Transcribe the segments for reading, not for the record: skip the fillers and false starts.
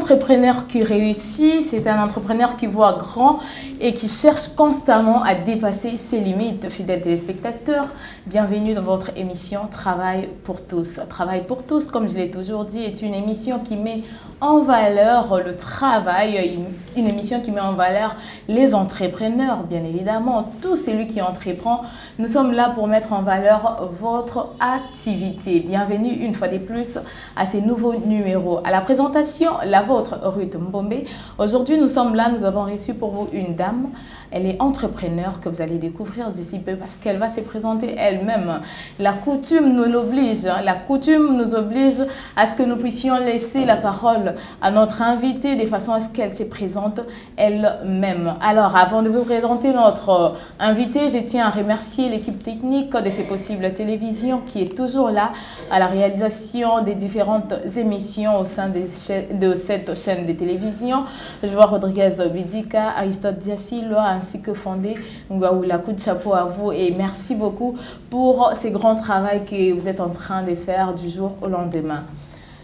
entrepreneur qui réussit, c'est un entrepreneur qui voit grand et qui cherche constamment à dépasser ses limites. Fidèles téléspectateurs, bienvenue dans votre émission Travail pour tous. Travail pour tous, comme je l'ai toujours dit, est une émission qui met en valeur le travail, une émission qui met en valeur les entrepreneurs, bien évidemment, tout celui qui entreprend. Nous sommes là pour mettre en valeur votre activité. Bienvenue une fois de plus à ces nouveaux numéros. À la présentation, la vôtre, Ruth Mbombe. Aujourd'hui, nous sommes là, nous avons reçu pour vous une dame. Elle est entrepreneur que vous allez découvrir d'ici peu parce qu'elle va se présenter elle-même. La coutume nous l'oblige, la coutume nous oblige à ce que nous puissions laisser la parole à notre invitée de façon à ce qu'elle se présente elle-même. Alors, avant de vous présenter notre invitée, je tiens à remercier l'équipe technique de C'est Possible Télévision qui est toujours là à la réalisation des différentes émissions au sein de cette chaîne de télévision. Je vois Rodriguez Bidika, Aristote Diassilwa ainsi que Fondé Ngwaoula. Coup de chapeau à vous et merci beaucoup pour ce grand travail que vous êtes en train de faire du jour au lendemain.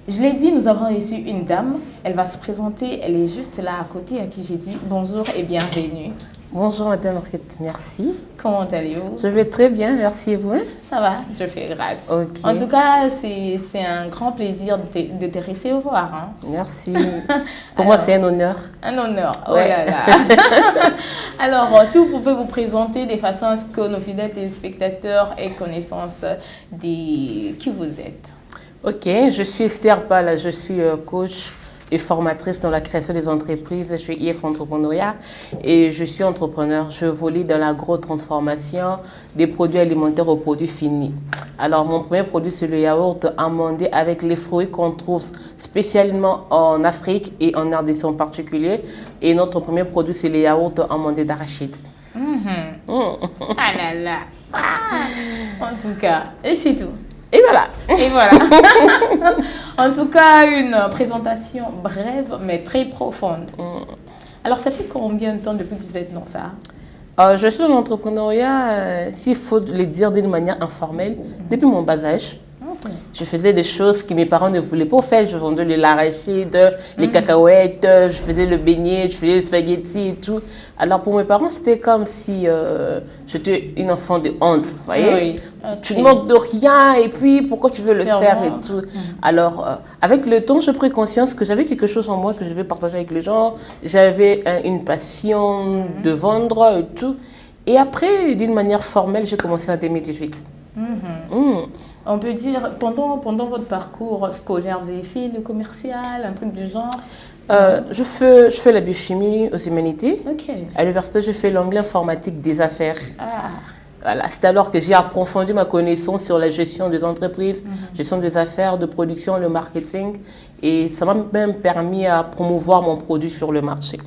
Je l'ai dit, nous avons reçu une dame. Elle va se présenter. Elle est juste là à côté à qui j'ai dit bonjour et bienvenue. Bonjour Madame Ruth, merci. Comment allez-vous? Je vais très bien, merci et vous? Ça va, je fais grâce. Okay. En tout cas, c'est un grand plaisir de te recevoir. Hein. Merci. Pour moi, c'est un honneur. Un honneur, oh là là. Alors, si vous pouvez vous présenter de façon à ce que nos fidèles téléspectateurs aient connaissance de qui vous êtes. Ok, je suis Esther Pal, je suis coach et formatrice dans la création des entreprises chez IF Entrepreneuriat et je suis entrepreneur. Je évolue dans l'agro-transformation des produits alimentaires aux produits finis. Alors, mon premier produit, c'est le yaourt amandé avec les fruits qu'on trouve spécialement en Afrique et en RDC en particulier. Et notre premier produit, c'est le yaourt amandé d'arachide. Ah là là. En tout cas, et c'est tout. Et voilà. Et voilà. En tout cas, une présentation brève mais très profonde. Alors, ça fait combien de temps depuis que vous êtes dans ça? Je suis dans l'entrepreneuriat, s'il faut le dire d'une manière informelle, depuis mon bas âge. Je faisais des choses que mes parents ne voulaient pas faire. Je vendais l'arachide, les cacahuètes, je faisais le beignet, je faisais les spaghettis et tout. Alors pour mes parents, c'était comme si j'étais une enfant de honte. Vous voyez? Oui. Okay. Tu ne manques de rien et puis pourquoi tu veux le faire et tout. Alors avec le temps, j'ai pris conscience que j'avais quelque chose en moi que je devais partager avec les gens. J'avais une passion de vendre et tout. Et après, d'une manière formelle, j'ai commencé en 2018. On peut dire, pendant votre parcours scolaire, vous avez fait le commercial, un truc du genre? Je fais la biochimie aux humanités. Okay. À l'université, je fais l'anglais informatique des affaires. Voilà, c'est alors que j'ai approfondi ma connaissance sur la gestion des entreprises, gestion des affaires, de production, le marketing. Et ça m'a même permis à promouvoir mon produit sur le marché.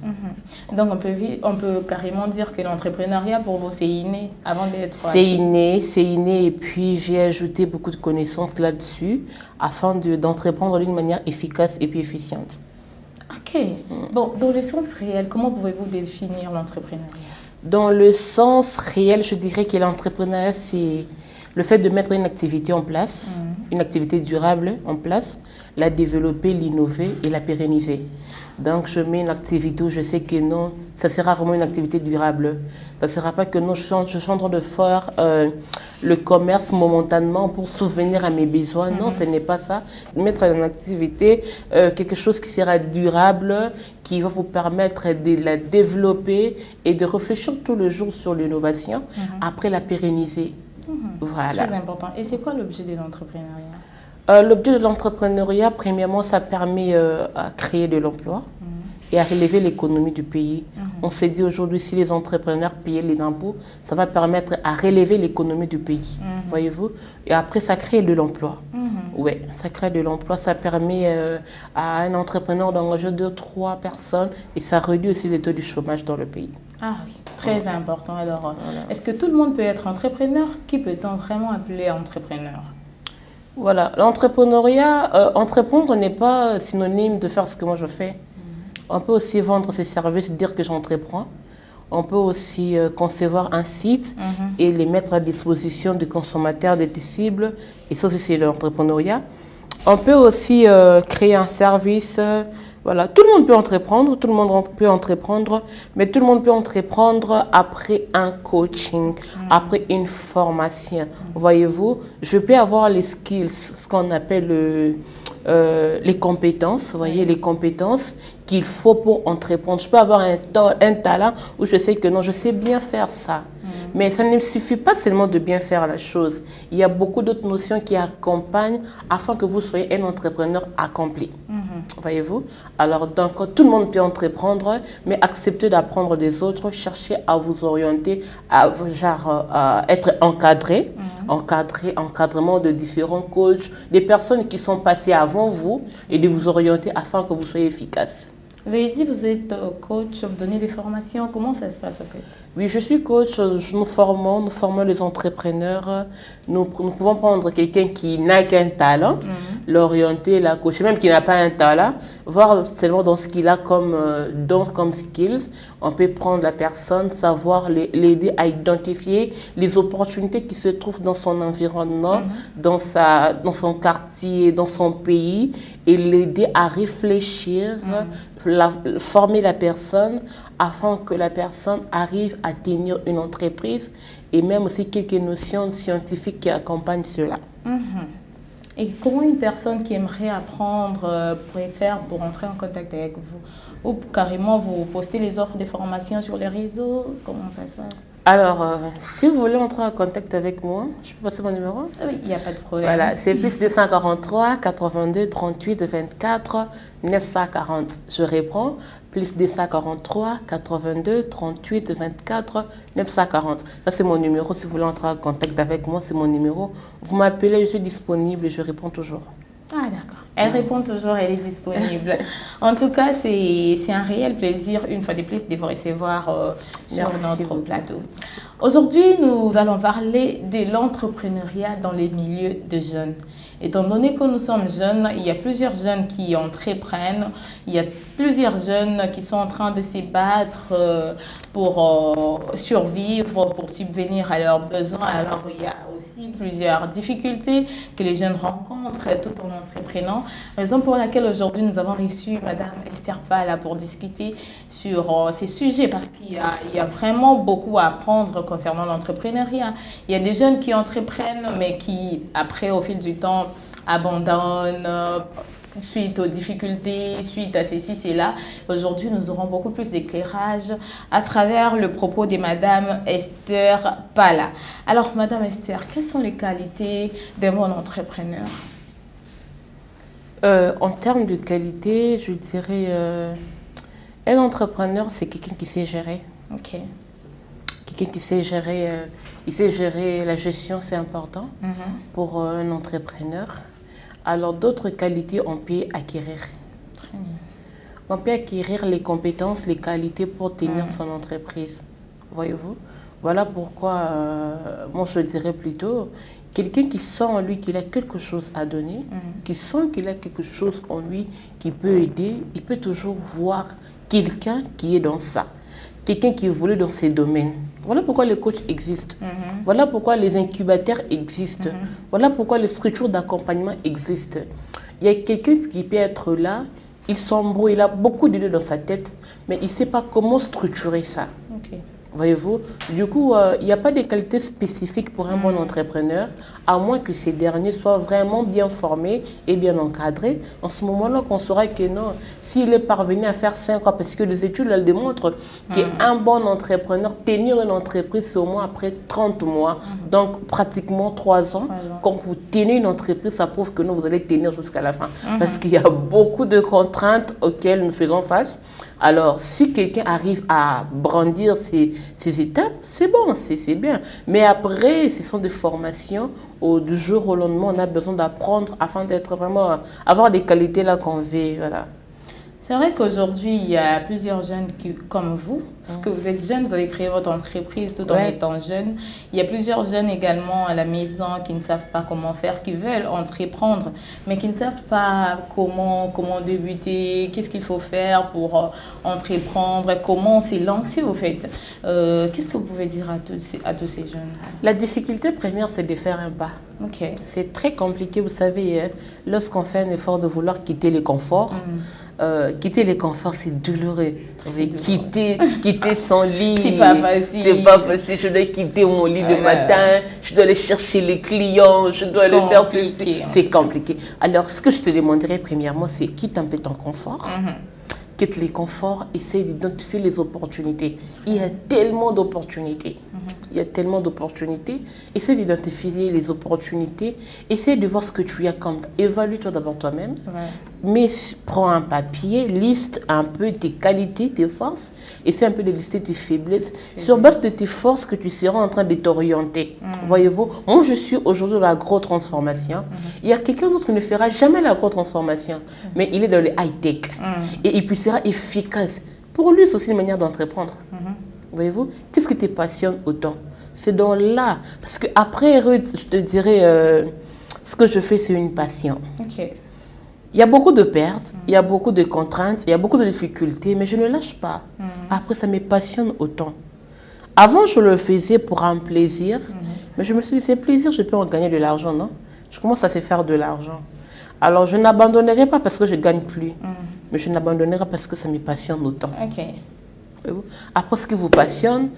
Donc, on peut carrément dire que l'entrepreneuriat, pour vous, c'est inné avant d'être... C'est inné. Et puis, j'ai ajouté beaucoup de connaissances là-dessus afin d'entreprendre d'une manière efficace et puis efficiente. Ok. Bon, dans le sens réel, comment pouvez-vous définir l'entrepreneuriat? Dans le sens réel, je dirais que l'entrepreneuriat, c'est le fait de mettre une activité en place, une activité durable en place, la développer, l'innover et la pérenniser. Donc, je mets une activité où je sais que non, ça sera vraiment une activité durable. Ça ne sera pas que non, je suis en train de faire le commerce momentanément pour souvenir à mes besoins. Non, ce n'est pas ça. Mettre en activité quelque chose qui sera durable, qui va vous permettre de la développer et de réfléchir tout le jour sur l'innovation, après la pérenniser. Voilà. C'est très important. Et c'est quoi l'objet de l'entrepreneuriat? L'objet de l'entrepreneuriat, premièrement, ça permet à créer de l'emploi et à relever l'économie du pays. On s'est dit aujourd'hui, si les entrepreneurs payaient les impôts, ça va permettre à relever l'économie du pays, voyez-vous. Et après, ça crée de l'emploi. Oui, ça crée de l'emploi, ça permet à un entrepreneur d'engager 2-3 personnes et ça réduit aussi le taux du chômage dans le pays. Ah oui, très important. Alors, est-ce que tout le monde peut être entrepreneur? Qui peut-on vraiment appeler entrepreneur? Voilà, l'entrepreneuriat, entreprendre n'est pas synonyme de faire ce que moi je fais. On peut aussi vendre ses services, dire que j'entreprends. On peut aussi concevoir un site et les mettre à disposition des consommateurs, des cibles. Et ça aussi, c'est l'entrepreneuriat. On peut aussi créer un service, Voilà, tout le monde peut entreprendre, tout le monde peut entreprendre, mais tout le monde peut entreprendre après un coaching, après une formation. Voyez-vous, je peux avoir les skills, ce qu'on appelle les compétences, vous voyez, les compétences qu'il faut pour entreprendre. Je peux avoir un talent où je sais que non, je sais bien faire ça. Mais ça ne suffit pas seulement de bien faire la chose. Il y a beaucoup d'autres notions qui accompagnent afin que vous soyez un entrepreneur accompli. Voyez-vous? Alors, donc, tout le monde peut entreprendre, mais acceptez d'apprendre des autres, cherchez à vous orienter, à être encadré, encadrement de différents coachs, des personnes qui sont passées avant vous et de vous orienter afin que vous soyez efficace. Vous avez dit que vous êtes coach, vous donnez des formations. Comment ça se passe en fait? Oui, je suis coach, nous formons les entrepreneurs. Nous pouvons prendre quelqu'un qui n'a qu'un talent, l'orienter, la coacher, même qui n'a pas un talent, voir seulement dans ce qu'il a comme don, comme skills. On peut prendre la personne, savoir l'aider à identifier les opportunités qui se trouvent dans son environnement, dans son quartier, dans son pays, et l'aider à réfléchir, former la personne afin que la personne arrive à tenir une entreprise et même aussi quelques notions scientifiques qui accompagnent cela. Et comment une personne qui aimerait apprendre pourrait faire pour entrer en contact avec vous? Ou carrément vous postez les offres de formation sur les réseaux? Comment ça se passe? Alors, si vous voulez entrer en contact avec moi, je peux passer mon numéro? Oui, il n'y a pas de problème. Voilà, c'est plus 243 82 38 24 940. Je réponds, plus 243 82 38 24 940. Ça, c'est mon numéro. Si vous voulez entrer en contact avec moi, c'est mon numéro. Vous m'appelez, je suis disponible et je réponds toujours. Ah d'accord. Elle répond toujours, elle est disponible. En tout cas, c'est un réel plaisir, une fois de plus, de vous recevoir sur notre plateau. Aujourd'hui, nous allons parler de l'entrepreneuriat dans les milieux de jeunes. Étant donné que nous sommes jeunes, il y a plusieurs jeunes qui entreprennent, il y a plusieurs jeunes qui sont en train de se battre pour survivre, pour subvenir à leurs besoins. Alors, il y a aussi plusieurs difficultés que les jeunes rencontrent tout en entreprenant. Raison pour laquelle aujourd'hui nous avons reçu Madame Esther Pala pour discuter sur ces sujets parce qu'il y a vraiment beaucoup à apprendre concernant l'entrepreneuriat. Il y a des jeunes qui entreprennent mais qui après au fil du temps abandonnent suite aux difficultés, suite à ceci, cela. Aujourd'hui, nous aurons beaucoup plus d'éclairage à travers le propos de Madame Esther Pala. Alors, Madame Esther, quelles sont les qualités d'un bon entrepreneur? En termes de qualité, je dirais un entrepreneur, c'est quelqu'un qui sait gérer. Ok. Quelqu'un qui sait gérer, il sait gérer la gestion, c'est important pour un entrepreneur. Alors, d'autres qualités, on peut acquérir. Très bien. On peut acquérir les compétences, les qualités pour tenir son entreprise. Voyez-vous? Voilà pourquoi, moi, je dirais plutôt, quelqu'un qui sent en lui qu'il a quelque chose à donner, qui sent qu'il a quelque chose en lui qui peut aider, il peut toujours voir quelqu'un qui est dans ça. Quelqu'un qui évolue dans ces domaines. Voilà pourquoi les coachs existent. Voilà pourquoi les incubateurs existent. Voilà pourquoi les structures d'accompagnement existent. Il y a quelqu'un qui peut être là, il s'embrouille, il a beaucoup d'idées dans sa tête, mais il ne sait pas comment structurer ça. Ok. Voyez-vous? Du coup, il n'y a pas de qualités spécifiques pour un bon entrepreneur, à moins que ces derniers soient vraiment bien formés et bien encadrés. En ce moment-là, on saura que non, s'il est parvenu à faire 5 ans, parce que les études elles démontrent qu'un bon entrepreneur, tenir une entreprise, c'est au moins après 30 mois, donc pratiquement 3 ans. Quand vous tenez une entreprise, ça prouve que non, vous allez tenir jusqu'à la fin. Parce qu'il y a beaucoup de contraintes auxquelles nous faisons face. Alors, si quelqu'un arrive à brandir ces étapes, c'est bon, c'est bien. Mais après, ce sont des formations où du jour au lendemain, on a besoin d'apprendre afin d'être vraiment, avoir des qualités là qu'on veut, voilà. C'est vrai qu'aujourd'hui, il y a plusieurs jeunes comme vous, parce que vous êtes jeune, vous avez créé votre entreprise tout en étant jeune. Il y a plusieurs jeunes également à la maison qui ne savent pas comment faire, qui veulent entreprendre, mais qui ne savent pas comment débuter, qu'est-ce qu'il faut faire pour entreprendre, comment s'y lancer au fait. Qu'est-ce que vous pouvez dire à tous ces jeunes? La difficulté première, c'est de faire un pas. Ok. C'est très compliqué, vous savez, lorsqu'on fait un effort de vouloir quitter le confort, quitter les conforts, c'est douloureux. Quitter son lit, c'est pas facile. C'est pas facile. Je dois quitter mon lit le matin, je dois aller chercher les clients, je dois aller faire plaisir. C'est compliqué. Alors, ce que je te demanderais premièrement, c'est quitte un peu ton confort. Quitte les conforts, essaie d'identifier les opportunités. Il y a tellement d'opportunités. Il y a tellement d'opportunités. Essaie d'identifier les opportunités. Essaie de voir ce que tu as comme. Évalue-toi d'abord toi-même. Mais prends un papier, liste un peu tes qualités, tes forces. Essaie un peu de lister tes faiblesses. Sur base de tes forces que tu seras en train de t'orienter. Voyez-vous, moi je suis aujourd'hui dans la grosse transformation. Il y a quelqu'un d'autre qui ne fera jamais la grosse transformation. Mais il est dans le high-tech. Et puis sera efficace. Pour lui, c'est aussi une manière d'entreprendre. Voyez-vous, qu'est-ce qui te passionne autant? C'est dans là. Parce que après, Ruth, je te dirais, ce que je fais, c'est une passion. Il y a beaucoup de pertes, il y a beaucoup de contraintes, il y a beaucoup de difficultés, mais je ne lâche pas. Après, ça me passionne autant. Avant, je le faisais pour un plaisir, mais je me suis dit, c'est plaisir, je peux en gagner de l'argent, non? Je commence à se faire de l'argent. Alors, je n'abandonnerai pas parce que je ne gagne plus, mais je n'abandonnerai pas parce que ça me passionne autant. Après, ce qui vous passionne,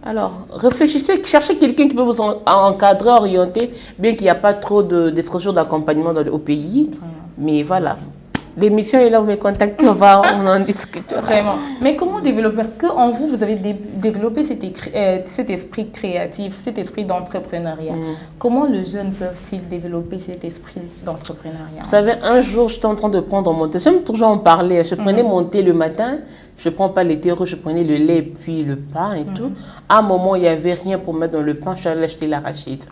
alors réfléchissez, cherchez quelqu'un qui peut vous encadrer, orienter, bien qu'il n'y a pas trop de structures d'accompagnement au pays. Mais voilà, l'émission est là, vous me contactez, on en discutera. Vraiment. Mais comment développer? Parce qu'en vous, vous avez développé cet esprit créatif, cet esprit d'entrepreneuriat. Comment les jeunes peuvent-ils développer cet esprit d'entrepreneuriat? Vous savez, un jour, j'étais en train de prendre mon thé. J'aime toujours en parler. Je prenais mon thé le matin. Je ne prends pas les thés rouges, je prenais le lait puis le pain et tout. À un moment, il n'y avait rien pour mettre dans le pain. Je suis allée acheter l'arachide.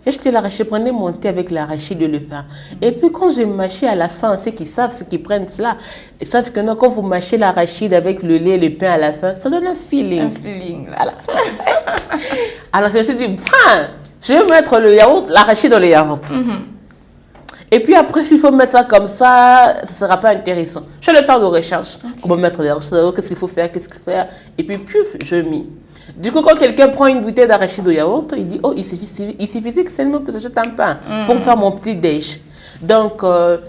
J'ai acheté l'arachide, je prenais mon thé avec l'arachide et le pain. Et puis quand j'ai mâché à la fin, ceux qui savent, ceux qui prennent cela, ils savent que non, quand vous mâchez l'arachide avec le lait et le pain à la fin, ça donne un feeling. Un feeling, là. À la fin. Alors je me suis dit, je vais mettre le yaourt, l'arachide dans le yaourt. Et puis après, s'il faut mettre ça comme ça ne sera pas intéressant. Je vais faire des recherches. Comment mettre les arachides, qu'est-ce qu'il faut faire, Et puis, je mis. Du coup, quand quelqu'un prend une bouteille d'arachide au yaourt, il dit, oh, il suffisait que seulement que j'achète un pain pour faire mon petit déj. Donc,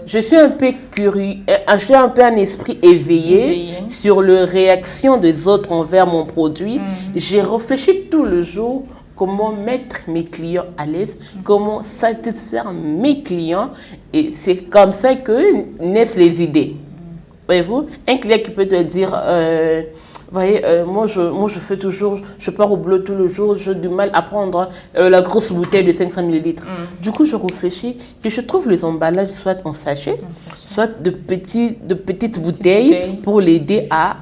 je suis un peu curieux, j'ai un peu un esprit éveillé sur les réactions des autres envers mon produit. J'ai réfléchi tout le jour comment mettre mes clients à l'aise, comment satisfaire mes clients. Et c'est comme ça que naissent les idées. Voyez-vous, un client qui peut te dire, voyez, moi je fais toujours, je pars au boulot tout le jour, j'ai du mal à prendre la grosse bouteille de 500 ml. Du coup, je réfléchis que je trouve les emballages soit en sachet, soit de petites bouteilles pour l'aider à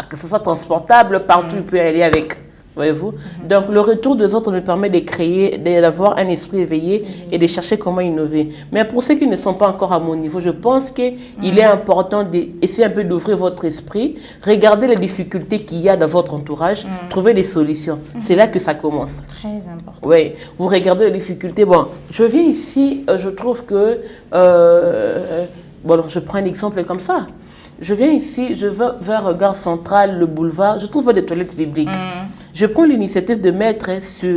que ce soit transportable partout où il peut aller avec. Voyez-vous? Donc, le retour des autres me permet de créer, d'avoir un esprit éveillé et de chercher comment innover. Mais pour ceux qui ne sont pas encore à mon niveau, je pense qu'il est important d'essayer un peu d'ouvrir votre esprit, regarder les difficultés qu'il y a dans votre entourage, trouver des solutions. C'est là que ça commence. Très important. Oui, vous regardez les difficultés. Bon, je viens ici, je trouve que... bon, je prends un exemple comme ça. Je viens ici, je vais vers Gare Centrale, le boulevard, je trouve pas des toilettes publiques. Je prends l'initiative de mettre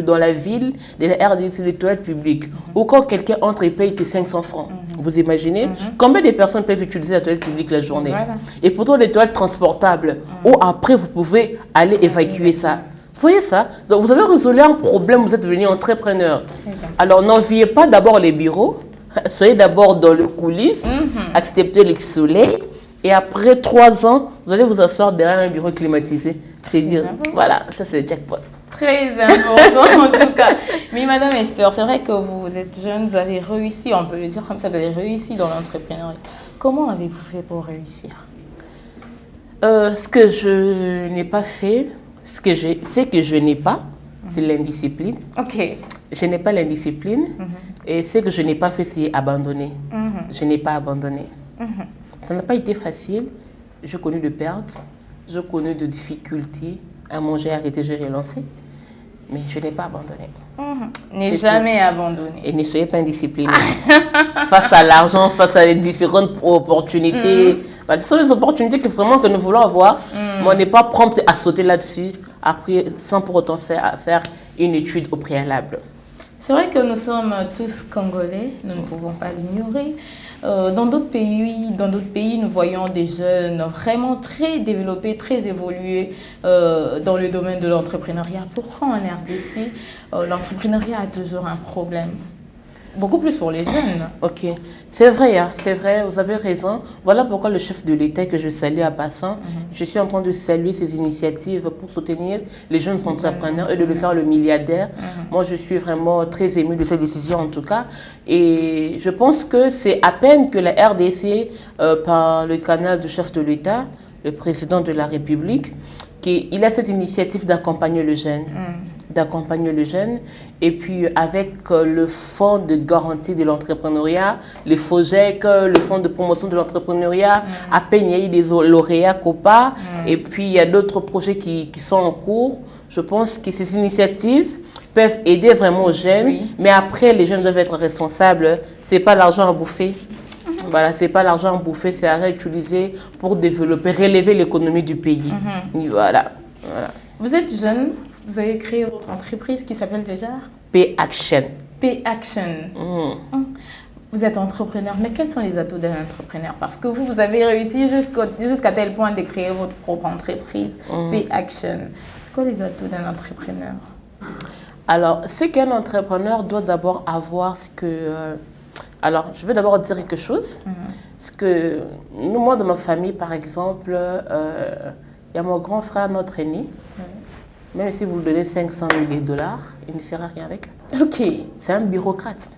dans la ville des RDC, des toilettes publiques. Ou quand quelqu'un entre et paye que 500 francs. Vous imaginez combien de personnes peuvent utiliser la toilette publique la journée? Et pourtant, des toilettes transportables. Ou après, vous pouvez aller évacuer ça. Vous voyez ça? Donc, vous avez résolu un problème, vous êtes devenu entrepreneur. Alors, n'enviez pas d'abord les bureaux. Soyez d'abord dans le coulisses. Acceptez le soleil. Et après 3 ans, vous allez vous asseoir derrière un bureau climatisé. C'est dire, voilà, ça c'est le jackpot. Très important en tout cas. Mais Madame Esther, c'est vrai que vous êtes jeune, vous avez réussi, on peut le dire comme ça, vous avez réussi dans l'entrepreneuriat. Comment avez-vous fait pour réussir? Ce que je n'ai pas fait, ce que je n'ai pas, c'est l'indiscipline. Je n'ai pas l'indiscipline. Et ce que je n'ai pas fait, c'est abandonner. Je n'ai pas abandonné. Ça n'a pas été facile. J'ai connu de pertes, j'ai connu de difficultés. À manger, arrêter, j'ai relancé. Mais je n'ai pas abandonné. N'est jamais abandonné. Et ne soyez pas indiscipliné. Face à l'argent, face à les différentes opportunités. Ce sont les opportunités que nous voulons avoir. Mais on n'est pas prompt à sauter là-dessus. Après, sans pour autant faire une étude au préalable. C'est vrai que nous sommes tous Congolais, nous ne pouvons pas l'ignorer. Dans d'autres pays, nous voyons des jeunes vraiment très développés, très évolués dans le domaine de l'entrepreneuriat. Pourquoi en RDC, l'entrepreneuriat a toujours un problème? Beaucoup plus pour les jeunes. Ok, c'est vrai, hein, c'est vrai, vous avez raison. Voilà pourquoi le chef de l'État que je salue à passant, je suis en train de saluer ses initiatives pour soutenir les jeunes entrepreneurs et de le faire le milliardaire. Moi, je suis vraiment très émue de cette décision en tout cas. Et je pense que c'est à peine que la RDC, par le canal du chef de l'État, le président de la République, qu'il a cette initiative d'accompagner le jeune. D'accompagner le jeune, et puis avec le fonds de garantie de l'entrepreneuriat, le FOGEC, le fonds de promotion de l'entrepreneuriat, à peine il y a eu des lauréats COPA, et puis il y a d'autres projets qui sont en cours. Je pense que ces initiatives peuvent aider vraiment aux jeunes, mais après les jeunes doivent être responsables, c'est pas l'argent à bouffer. Voilà, c'est pas l'argent à bouffer, c'est à réutiliser pour développer, relever l'économie du pays. Voilà. Vous êtes jeune. Vous avez créé votre entreprise qui s'appelle déjà P-Action. P-Action. Vous êtes entrepreneur, mais quels sont les atouts d'un entrepreneur? Parce que vous avez réussi jusqu'à tel point de créer votre propre entreprise, P-Action. C'est quoi les atouts d'un entrepreneur? Alors, ce qu'un entrepreneur doit d'abord avoir, c'est que... alors, je vais d'abord dire quelque chose. Parce que moi, dans ma famille, par exemple, il y a mon grand frère, notre aîné. Même si vous lui donnez 500 000 $, il ne fera rien avec. Ok. C'est un bureaucrate.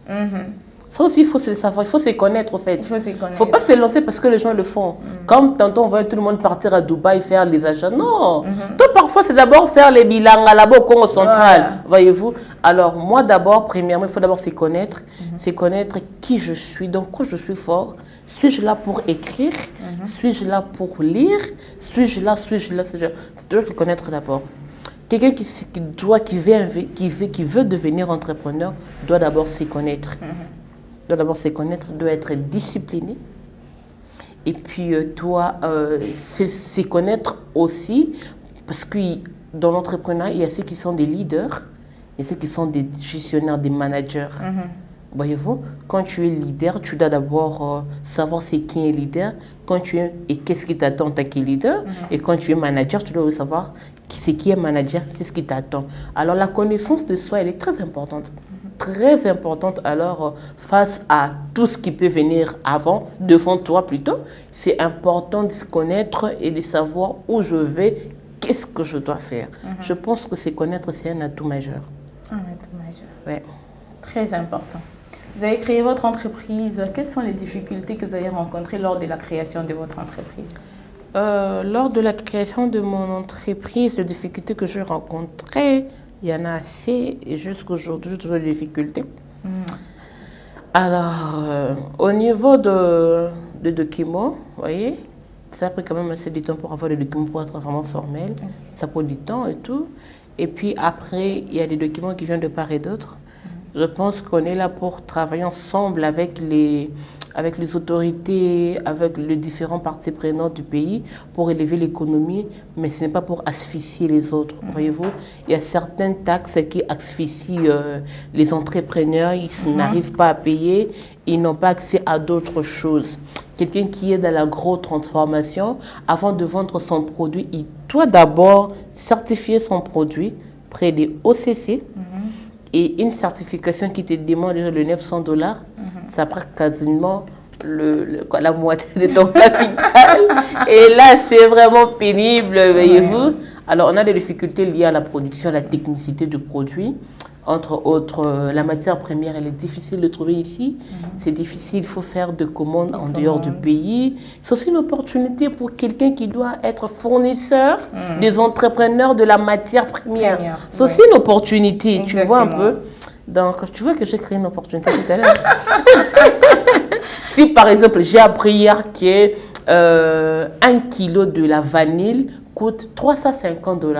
Ça aussi, il faut se le savoir, il faut se connaître, en fait. Il faut se connaître. Il ne faut pas se lancer parce que les gens le font. Comme tantôt, on voit tout le monde partir à Dubaï faire les achats. Non. Toi, parfois, c'est d'abord faire les bilans là-bas au Congo central. Voyez-vous. Alors, moi, d'abord, premièrement, il faut d'abord se connaître. Se connaître qui je suis, dans quoi je suis fort. Suis-je là pour écrire? Suis-je là pour lire? Suis-je là? Tu dois te connaître d'abord. Quelqu'un qui veut devenir entrepreneur doit d'abord s'y connaître. Doit être discipliné. Et puis, doit s'y connaître aussi, parce que dans l'entrepreneuriat, il y a ceux qui sont des leaders et ceux qui sont des gestionnaires, des managers. Voyez-vous, quand tu es leader, tu dois d'abord savoir c'est qui est leader, et qu'est-ce qui t'attend en tant que leader. Et quand tu es manager, tu dois savoir c'est qui est manager, qu'est-ce qui t'attend. Alors la connaissance de soi, elle est très importante. Très importante alors face à tout ce qui peut venir devant toi plutôt. C'est important de se connaître et de savoir où je vais, qu'est-ce que je dois faire. Je pense que se connaître, c'est un atout majeur. Un atout majeur. Ouais. Très important. Vous avez créé votre entreprise. Quelles sont les difficultés que vous avez rencontrées lors de la création de votre entreprise? Lors de la création de mon entreprise, les difficultés que j'ai rencontrées, il y en a assez, et jusqu'aujourd'hui, j'ai toujours des difficultés. Alors, au niveau de documents, vous voyez, ça a pris quand même assez de temps pour avoir des documents pour être vraiment formel. Ça prend du temps et tout. Et puis après, il y a des documents qui viennent de part et d'autre. Je pense qu'on est là pour travailler ensemble avec les autorités, avec les différents parties prenantes du pays pour élever l'économie, mais ce n'est pas pour asphyxier les autres. Voyez-vous, il y a certaines taxes qui asphyxient les entrepreneurs, ils n'arrivent pas à payer, ils n'ont pas accès à d'autres choses. Quelqu'un qui est dans la grosse transformation, avant de vendre son produit, il doit d'abord certifier son produit près des OCC. Et une certification qui te demande le 900 $, ça prend quasiment la moitié de ton capital. Et là, c'est vraiment pénible, voyez-vous. Alors, on a des difficultés liées à la production, à la technicité du produit. Entre autres, la matière première, elle est difficile de trouver ici. C'est difficile, il faut faire des commandes en dehors du pays. C'est aussi une opportunité pour quelqu'un qui doit être fournisseur des entrepreneurs de la matière première. C'est aussi une opportunité, tu vois un peu. Donc, tu vois que j'ai créé une opportunité tout à l'heure. Si par exemple, j'ai appris hier que 1 kilo de la vanille coûte 350 $.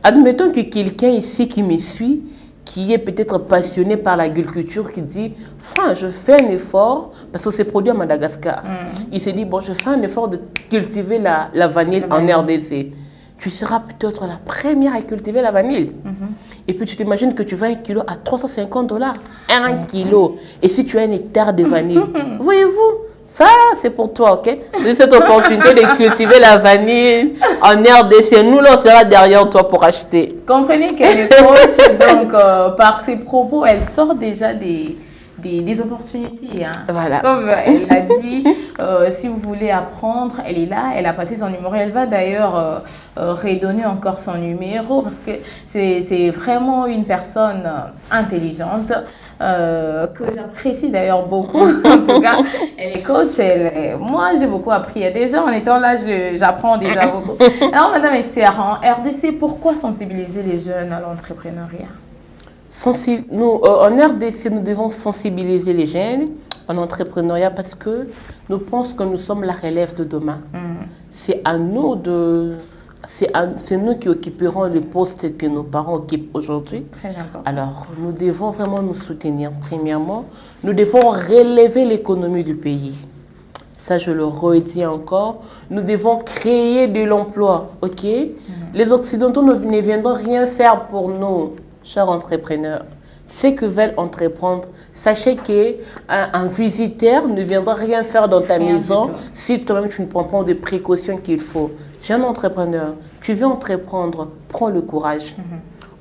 Admettons que quelqu'un ici qui me suit, qui est peut-être passionné par l'agriculture, qui dit « je fais un effort, parce que c'est produit à Madagascar. Il se dit « bon, je fais un effort de cultiver la vanille en RDC. » Tu seras peut-être la première à cultiver la vanille. Et puis tu t'imagines que tu vends 1 kilo à $350. 1 kilo. Et si tu as un hectare de vanille, voyez-vous, ça c'est pour toi, ok? C'est cette opportunité de cultiver la vanille en RDC. Nous, là, on sera derrière toi pour acheter. Comprenez qu'elle est coach, donc par ses propos, elle sort déjà des opportunités. Hein. Voilà. Comme elle l'a dit, si vous voulez apprendre, elle est là, elle a passé son numéro. Elle va d'ailleurs redonner encore son numéro parce que c'est vraiment une personne intelligente. Que j'apprécie d'ailleurs beaucoup. En tout cas, elle est coach. Moi, j'ai beaucoup appris. Il y a déjà, en étant là, j'apprends déjà beaucoup. Alors, Madame Esther, en RDC, pourquoi sensibiliser les jeunes à l'entrepreneuriat? Nous, en RDC, nous devons sensibiliser les jeunes en entrepreneuriat parce que nous pensons que nous sommes la relève de demain. C'est à nous c'est nous qui occuperons le poste que nos parents occupent aujourd'hui. Très important. Alors, nous devons vraiment nous soutenir. Premièrement, nous devons relever l'économie du pays. Ça, je le redis encore. Nous devons créer de l'emploi, ok? Les Occidentaux ne viendront rien faire pour nous, chers entrepreneurs. Ceux qui veulent entreprendre, sachez qu'un visiteur ne viendra rien faire dans ta maison si toi-même tu ne prends pas des précautions qu'il faut. Jeune entrepreneur, tu veux entreprendre, prends le courage.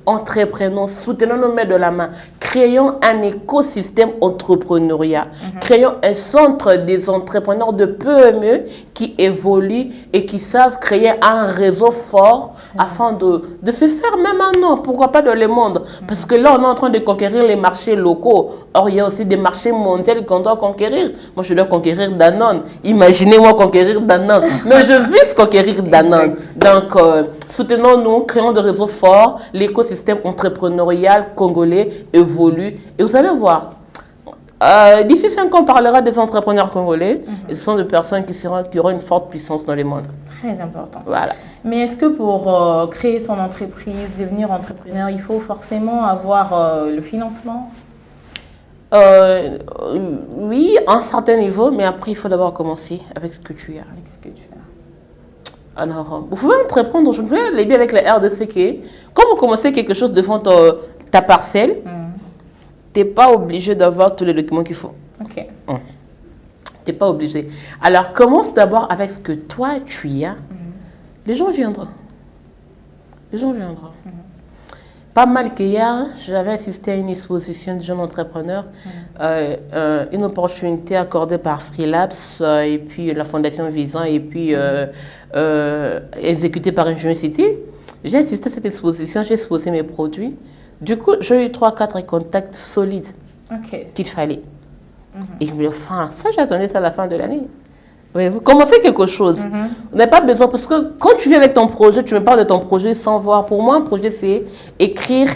Entreprenons, soutenons nos mains de la main, créons un écosystème entrepreneuriat, créons un centre des entrepreneurs de PME qui évoluent et qui savent créer un réseau fort afin de se faire même un nom, pourquoi pas dans le monde, parce que là on est en train de conquérir les marchés locaux, or il y a aussi des marchés mondiaux qu'on doit conquérir. Moi je dois conquérir Danone, imaginez-moi conquérir Danone, mais je vise conquérir Danone. Donc soutenons-nous, créons des réseaux forts, l'écosystème entrepreneurial congolais évolue et vous allez voir. D'ici 5 ans, on parlera des entrepreneurs congolais. Et ce sont des personnes qui auront une forte puissance dans le monde. Très important. Voilà. Mais est-ce que pour créer son entreprise, devenir entrepreneur, il faut forcément avoir le financement? Oui, à un certain niveau, mais après, il faut d'abord commencer avec ce que tu as. Avec ce que tu as. Alors, vous pouvez entreprendre aujourd'hui, les biens avec la RDC. Quand vous commencez quelque chose devant ta parcelle, tu n'es pas obligé d'avoir tous les documents qu'il faut. Ok. Tu n'es pas obligé. Alors, commence d'abord avec ce que toi, tu as. Les gens viendront. Les gens viendront. Pas mal qu'hier, j'avais assisté à une exposition de jeunes entrepreneurs, une opportunité accordée par Freelabs et puis la Fondation Visan et puis exécutée par University. J'ai assisté à cette exposition, j'ai exposé mes produits. Du coup, j'ai eu 3-4 contacts solides qu'il fallait. Et je me dis, ça, j'attendais ça à la fin de l'année. Vous commencez quelque chose. Vous n'avez pas besoin, parce que quand tu viens avec ton projet, tu me parles de ton projet sans voir. Pour moi, un projet, c'est écrire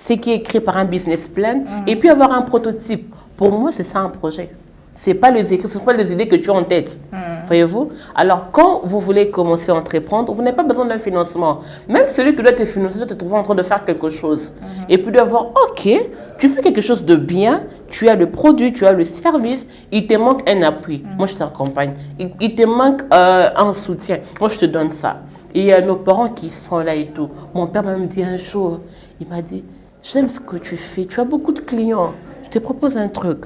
ce qui est écrit par un business plan et puis avoir un prototype. Pour moi, c'est ça un projet. Ce n'est pas les écrits, ce ne sont pas les idées que tu as en tête. Voyez-vous? Alors, quand vous voulez commencer à entreprendre, vous n'avez pas besoin d'un financement. Même celui qui doit te financer doit te trouver en train de faire quelque chose. Et puis de voir, ok, tu fais quelque chose de bien, tu as le produit, tu as le service, il te manque un appui. Moi, je t'accompagne. Il te manque un soutien. Moi, je te donne ça. Et il y a nos parents qui sont là et tout. Mon père m'a même dit un jour, il m'a dit, j'aime ce que tu fais, tu as beaucoup de clients. Je te propose un truc.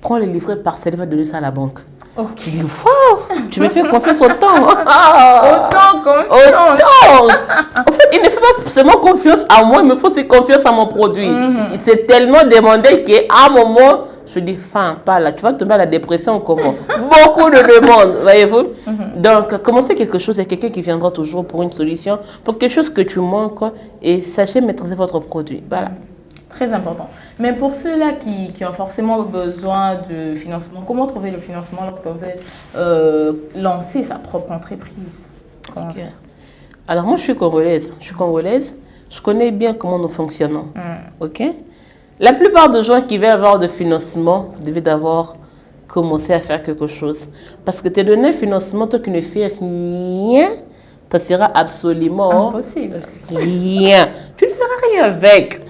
Prends les livrets parcelles, va donner ça à la banque. Je dis, waouh, tu me fais confiance autant. Autant confiance. En fait, il ne fait pas seulement confiance à moi, il me faut aussi confiance à mon produit. Il s'est tellement demandé qu'à un moment, je dis, pas là, tu vas tomber à la dépression comment? Beaucoup de demandes, voyez-vous. Donc, commencez quelque chose, il y a quelqu'un qui viendra toujours pour une solution, pour quelque chose que tu manques, et sachez maîtriser votre produit. Voilà. Très important. Mais pour ceux-là qui ont forcément besoin de financement, comment trouver le financement lorsqu'on veut lancer sa propre entreprise? Alors moi, je suis congolaise. Je connais bien comment nous fonctionnons. Ok? La plupart des gens qui veulent avoir de financement devaient d'abord commencer à faire quelque chose. Parce que te donner un financement, toi qui ne fais rien, ça sera absolument impossible. Rien. Tu ne feras rien avec.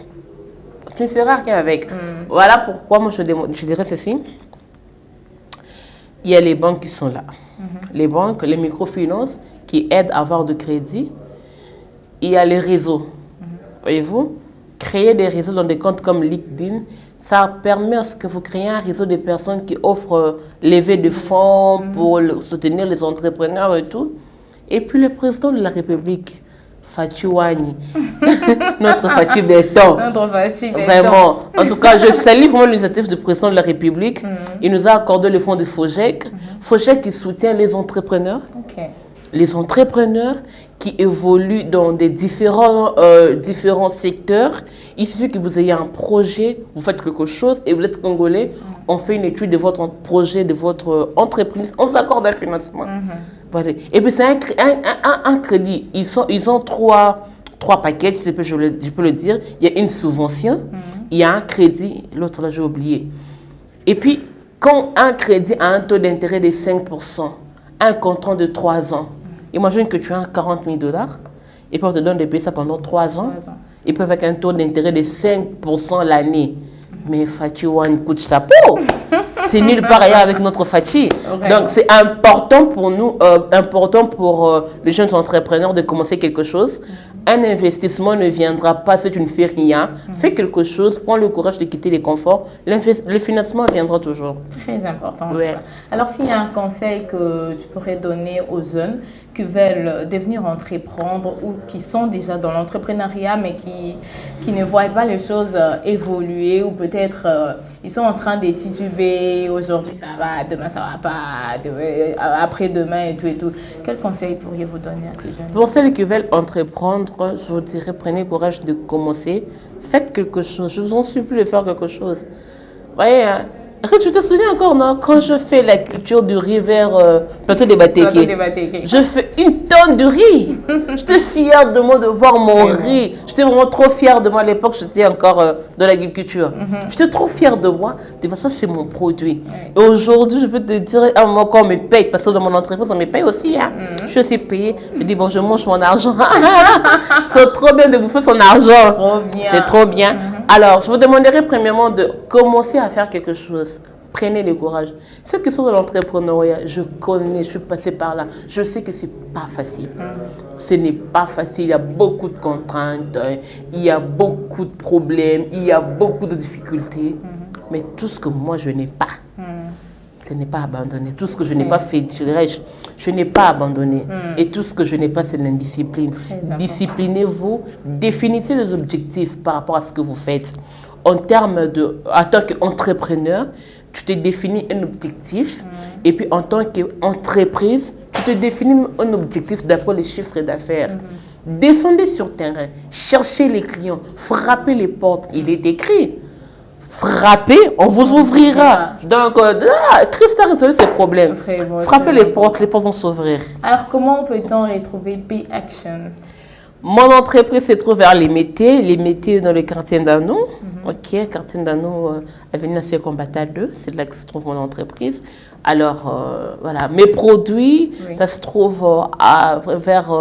Tu ne feras rien avec. Voilà pourquoi moi je dirais ceci. Il y a les banques qui sont là. Les banques, les microfinances qui aident à avoir de crédit. Il y a les réseaux. Voyez-vous? créer des réseaux dans des comptes comme LinkedIn, ça permet à ce que vous créez un réseau de personnes qui offrent levée de fonds pour soutenir les entrepreneurs et tout. Et puis le président de la République, Fatou Wani, notre Fatou Béton. Vraiment. En tout cas, je salue vraiment l'initiative du président de la République. Il nous a accordé le fonds de FOGEC. FOGEC qui soutient les entrepreneurs. Les entrepreneurs qui évoluent dans des différents secteurs. Il suffit que vous ayez un projet, vous faites quelque chose et vous êtes congolais, on fait une étude de votre projet, de votre entreprise, on vous accorde un financement. Voilà. Et puis c'est un crédit. Ils ont trois paquets, je peux le dire. Il y a une subvention, il y a un crédit, l'autre là j'ai oublié. Et puis quand un crédit a un taux d'intérêt de 5%, un contrat de 3 ans, imagine que tu as 40 000 $, et puis on te donne de payer ça pendant 3 ans, et puis avec un taux d'intérêt de 5% l'année. Mais Fatou Wani coûte chapeau. C'est nulle part ailleurs avec notre Fatou. Donc c'est important pour nous, important pour les jeunes entrepreneurs de commencer quelque chose. Un investissement ne viendra pas si tu ne fais rien. Fais quelque chose, prends le courage de quitter les conforts. Le financement viendra toujours. Très important. Alors s'il y a un conseil que tu pourrais donner aux jeunes qui veulent devenir entreprendre ou qui sont déjà dans l'entrepreneuriat mais qui ne voient pas les choses évoluer ou peut-être ils sont en train de tituber, aujourd'hui ça va, demain ça va pas, après-demain et tout. Quel conseil pourriez-vous donner à ces jeunes? Pour celles qui veulent entreprendre, je vous dirais prenez courage de commencer, faites quelque chose, je vous en supplie de faire quelque chose. Vous voyez, tu te souviens encore, non? Quand je fais la culture du riz vers plateau des Batéké, je fais une tonne de riz. J'étais fière de moi de voir mon riz. J'étais vraiment trop fière de moi à l'époque, j'étais encore dans l'agriculture. J'étais trop fière de moi. De toute façon, c'est mon produit. Et aujourd'hui, je peux te dire, à un moment, quand on me paye, parce que dans mon entreprise, on me paye aussi. Hein. Je suis aussi payée. Je dis, bon, je mange mon argent. C'est trop bien de bouffer son argent. C'est trop bien. Alors, je vous demanderai premièrement de commencer à faire quelque chose. Prenez le courage. Ceux qui sont dans l'entrepreneuriat, je connais, je suis passée par là. Je sais que ce n'est pas facile. Ce n'est pas facile. Il y a beaucoup de contraintes, il y a beaucoup de problèmes, il y a beaucoup de difficultés. Mais tout ce que moi, je n'ai pas, ce n'est pas abandonné. Tout ce que je n'ai pas fait, je n'ai pas abandonné. Et tout ce que je n'ai pas, c'est l'indiscipline. Disciplinez-vous, définissez les objectifs par rapport à ce que vous faites. En tant qu'entrepreneur, tu te définis un objectif. Et puis en tant qu'entreprise, tu te définis un objectif d'après les chiffres d'affaires. Descendez sur le terrain, cherchez les clients, frappez les portes. Il est écrit. Frappez, on vous ouvrira. Donc, Christ a résolu ses problèmes. Frappez les portes vont s'ouvrir. Alors, comment peut-on retrouver P-Action? Mon entreprise se trouve vers les métiers dans le quartier d'Ano. Ok, quartier d'Ano, avenue Ancien Combattant 2, c'est là que se trouve mon entreprise. Alors, voilà, mes produits, ça se trouve vers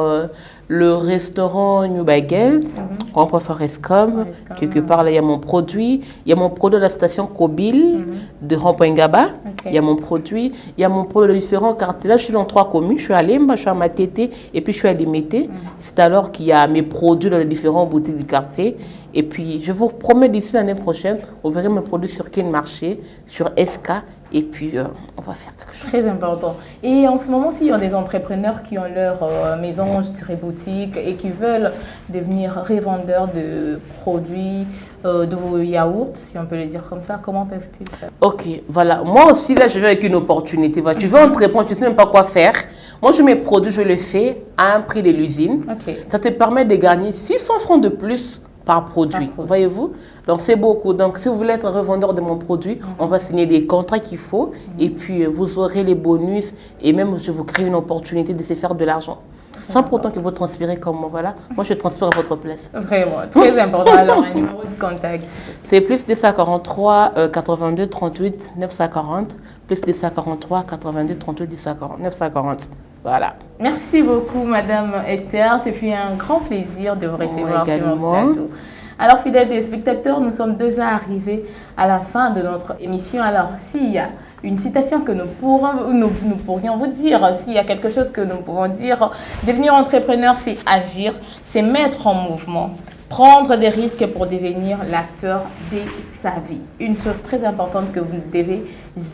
le restaurant New Baguette, on peut faire Escom, quelque part là il y a mon produit. Il y a mon produit de la station Kobil de Rampoingaba. Il y a mon produit de différents quartiers. Là je suis dans 3 communes, je suis à Lemba, je suis à Matete et puis je suis à Limité. C'est alors qu'il y a mes produits dans les différentes boutiques du quartier. Et puis je vous promets d'ici l'année prochaine, vous verrez mes produits sur Kin Marché, sur SK. Et puis, on va faire quelque chose. Très important. Et en ce moment, s'il y a des entrepreneurs qui ont leur maison, je dirais boutique, et qui veulent devenir revendeurs de produits, de yaourts, si on peut le dire comme ça, comment peuvent-ils faire? Ok, voilà. Moi aussi, là, je vais avec une opportunité. Voilà. Tu veux entreprendre, tu ne sais même pas quoi faire. Moi, je mets produits, je le fais à un prix de l'usine. Ça te permet de gagner 600 francs de plus par produit. Voyez-vous? Donc c'est beaucoup. Donc si vous voulez être revendeur de mon produit, on va signer des contrats qu'il faut et puis vous aurez les bonus et même je vous crée une opportunité de se faire de l'argent. Sans pourtant que vous transpirez comme moi. Voilà. Moi je transpire à votre place. Vraiment, très important. Alors un numéro de contact. C'est plus 243 82 38 940 plus 243 82 38 940. Voilà. Merci beaucoup, Madame Esther. Ce fut un grand plaisir de vous recevoir sur mon plateau. Alors, fidèles téléspectateurs, nous sommes déjà arrivés à la fin de notre émission. Alors, s'il y a une citation que nous pourrions vous dire, s'il y a quelque chose que nous pouvons dire, devenir entrepreneur, c'est agir, c'est mettre en mouvement. prendre des risques pour devenir l'acteur de sa vie. Une chose très importante que vous ne devez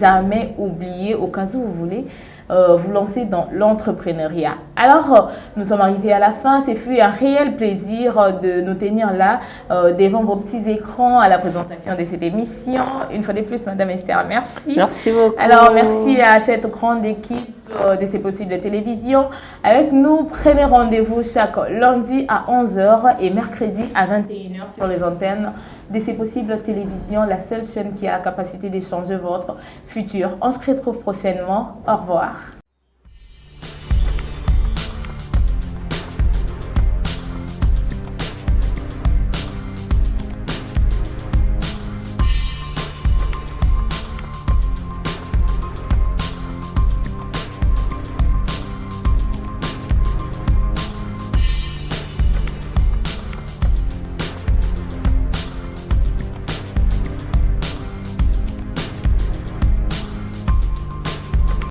jamais oublier au cas où vous voulez vous lancer dans l'entrepreneuriat. Alors, nous sommes arrivés à la fin. Ce fut un réel plaisir de nous tenir là devant vos petits écrans à la présentation de cette émission. Une fois de plus, Madame Esther, merci. Merci beaucoup. Alors, merci à cette grande équipe de C'est possible de télévision. Avec nous, prenez rendez-vous chaque lundi à 11h et mercredi à 21h sur les antennes de C'est possible télévision, la seule chaîne qui a la capacité d'échanger votre futur. On se retrouve prochainement. Au revoir.